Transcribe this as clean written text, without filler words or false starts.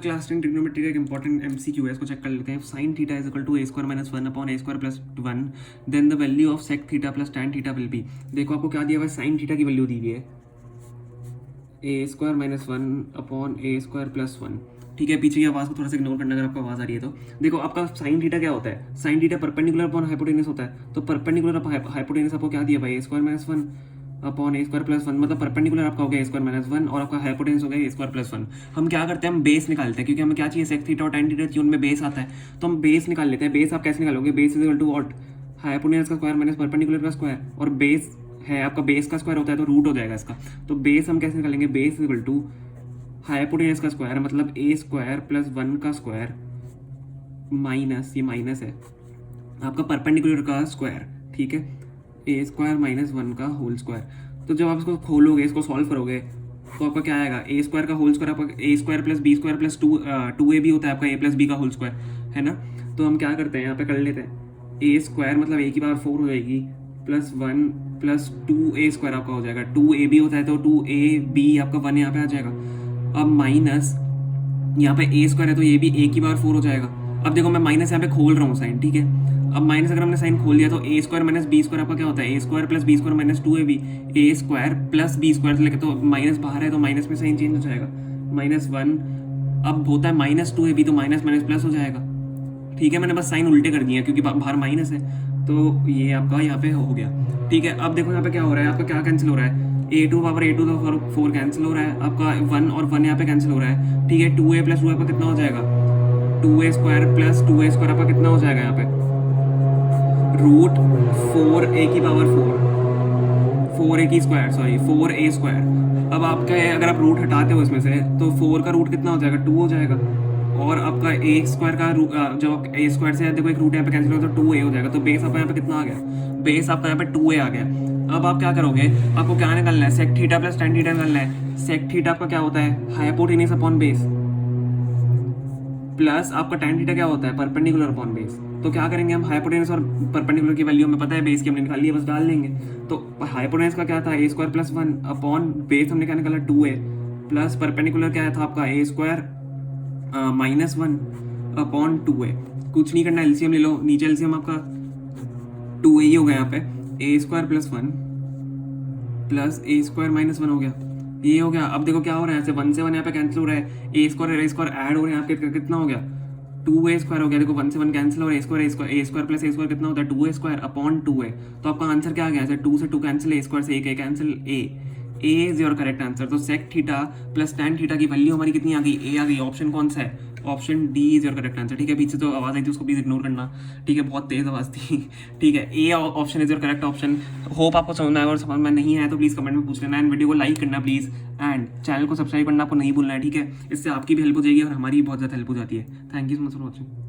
Class 10 trigonometry का एक important MCQ है, इसको चेक कर लेते हैं. Sine theta is equal to a square minus one upon a square plus one, then the value of sec theta plus tan theta will be. देखो आपको क्या दिया हुआ है, साइन थीटा की वैल्यू दी हुई है a square minus one upon a square plus one. ठीक है, पीछे की आवाज़ को थोड़ा सा इग्नोर करना अगर आपको आवाज़ आ रही है तो. देखो आपका साइन थीटा क्या होता है, sine theta perpendicular upon hypotenuse होता है. तो परपेंडिकुलर हाइपोटेनस आपको क्या दिया भाई, ए square minus one upon a square plus one, मतलब परपेंडिकुलर आपका हो गया ए स्क्वायर माइनस वन और आपका हाइपोटेनस हो गया ए स्क्वायर प्लस वन. हम क्या करते हैं, हम बेस निकालते हैं, क्योंकि हमें क्या चाहिए, सेक थीटा और टैन थीटा चाहिए, उनमें बेस आता है. तो हम बेस निकाल लेते हैं. बेस आप कैसे निकालोगे, base is equal to what, hypotenuse का स्क्वायर माइनस परपेंडिकुलर का स्क्वायर, और बेस है आपका बेस का स्क्वायर होता है तो रूट हो जाएगा इसका. तो बेस हम कैसे निकालेंगे, base is equal to hypotenuse का स्क्वायर मतलब ए स्क्वायर प्लस वन का स्क्वायर माइनस, ये माइनस है आपका परपेंडिकुलर का स्क्वायर. ठीक है, ए स्क्वायर माइनस वन का होल स्क्वायर. तो जब आप इसको खोलोगे, इसको सॉल्व करोगे तो आपका क्या आएगा, ए स्क्वायर का होल स्क्वायर आपका a square plus b square plus two a भी होता है आपका ए प्लस बी का होल स्क्वायर, है ना. तो हम क्या करते हैं यहाँ पे कर लेते हैं, ए स्क्वायर मतलब ए की पावर फोर हो जाएगी plus one plus two a square आपका हो जाएगा. टू ए बी होता है तो टू ए बी आपका वन यहाँ पे आ जाएगा. अब माइनस यहाँ पे ए स्क्वायर है तो ये भी ए की पावर फोर हो जाएगा. अब देखो मैं माइनस यहाँ पे खोल रहा हूँ साइन, ठीक है. अब माइनस अगर हमने साइन खोल दिया तो a square minus b square आपका क्या होता है, a square plus b square minus two a b, a square plus b square से लेकर, तो माइनस बाहर है तो माइनस में साइन चेंज हो जाएगा, माइनस वन. अब होता है माइनस टू ए बी तो माइनस माइनस प्लस हो जाएगा. ठीक है, मैंने बस साइन उल्टे कर दिए हैं क्योंकि बाहर माइनस है, तो ये आपका यहाँ पे हो गया. ठीक है, अब देखो यहाँ पे क्या हो रहा है, आपका क्या कैंसिल हो रहा है, ए टू पावर ए टू तो फोर कैंसिल हो रहा है आपका, वन और वन यहाँ पे कैंसिल हो रहा है. ठीक है, टू ए प्लस टू आपका कितना हो जाएगा, two a square plus two a square आपका कितना हो जाएगा यहाँ पे, रूट फोर ए की पावर फोर, फोर ए की स्क्वायर सॉरी फोर ए स्क्वायर. अब आपका अगर आप रूट हटाते हो इसमें से तो फोर का रूट कितना हो जाएगा, टू हो जाएगा. और आपका ए स्क्वायर का जब ए स्क्वायर से देखो एक रूट यहाँ पे कैंसिल हो तो टू ए हो जाएगा. तो बेस आपका यहाँ पे कितना आ गया, बेस आपका यहाँ पे टू ए आ गया. अब आप क्या करोगे, आपको क्या निकालना है, sec theta plus tan theta निकालना है. सेक थीटा आपका क्या होता है, हाइपोटेनस अपॉन बेस, प्लस आपका टैन थीटा क्या होता है, परपेंडिकुलर अपॉन बेस. तो क्या करेंगे हम, हाइपोटेनस और परपेंडिकुलर की वैल्यू हमें पता है, बेस की हमने निकाली है, बस डाल देंगे. तो हाइपोटेनस का क्या था, a square plus one upon base हमने क्या निकाला, टू ए, प्लस परपेंडिकुलर क्या था आपका, a square minus one upon two a. कुछ नहीं करना, एलसीएम ले लो, नीचे एलसीएम आपका टू ए ही होगा यहाँ पे, ए square plus one plus a square minus one हो गया, ये हो गया. अब देखो क्या हो रहा है, वन से वन यहाँ पे कैंसिल हो रहा है, ए स्क्वायर ऐड हो रहा है यहाँ पे, कितना हो गया, टू ए स्क्वायर हो गया. देखो वन से वन कैंसिल हो रहा है, a square plus a square कितना होता है, two a square upon two a. तो आपका आंसर क्या आ गया, टू से टू कैंसिल, ए स्क्वायर से एक cancel, a is your correct answer. तो sec theta plus tan theta की वैल्यू हमारी कितनी आ गई, ए आ गई. ऑप्शन कौन सा है, option D is your correct answer. ठीक है, पीछे तो आवाज़ आई थी उसको प्लीज इग्नोर करना. ठीक है, बहुत तेज आवाज़ थी. ठीक है, A option is your correct option. Hope आपको समझ में आएगा, और समझ में नहीं आया तो प्लीज़ कमेंट में पूछ लेना. एंड वीडियो को लाइक करना प्लीज़, एंड चैनल को सब्सक्राइब करना आपको नहीं भूलना है. ठीक है, इससे आपकी भी हेल्प हो जाएगी और हमारी भी बहुत ज़्यादा हेल्प हो जाती है. Thank you so much for watching.